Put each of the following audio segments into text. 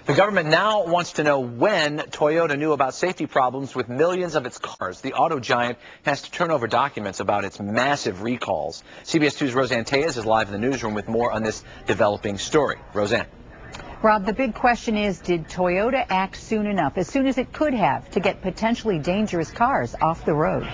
The government now wants to know when Toyota knew about safety problems with millions of its cars. The auto giant has to turn over documents about its massive recalls. CBS 2's Roseanne Tellez is live in the newsroom with more on this developing story. Roseanne. Rob, the big question is, did Toyota act soon enough, as soon as it could have, to get potentially dangerous cars off the road?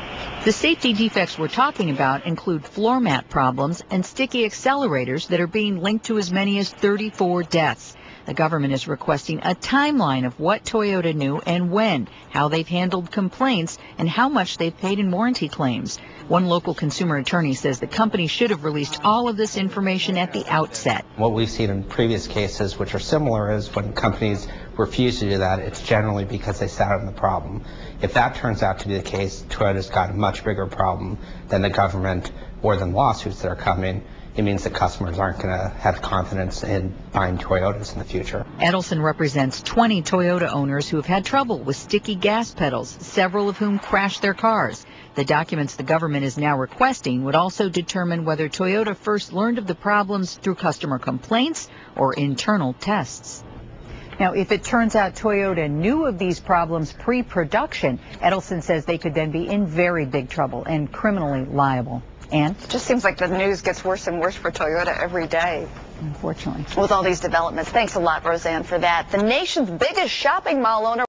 The safety defects we're talking about include floor mat problems and sticky accelerators that are being linked to as many as 34 deaths. The government is requesting a timeline of what Toyota knew and when, how they've handled complaints, and how much they've paid in warranty claims. One local consumer attorney says the company should have released all of this information at the outset. What we've seen in previous cases, which are similar, is when companies refuse to do that, it's generally because they sat on the problem. If that turns out to be the case, Toyota's got a much bigger problem than the government or than lawsuits that are coming. It means that customers aren't going to have confidence in buying Toyotas in the future. Edelson represents 20 Toyota owners who have had trouble with sticky gas pedals, several of whom crashed their cars. The documents the government is now requesting would also determine whether Toyota first learned of the problems through customer complaints or internal tests. Now, if it turns out Toyota knew of these problems pre-production, Edelson says they could then be in very big trouble and criminally liable. And it just seems like the news gets worse and worse for Toyota every day. Unfortunately. With all these developments. Thanks a lot, Roseanne, for that. The nation's biggest shopping mall owner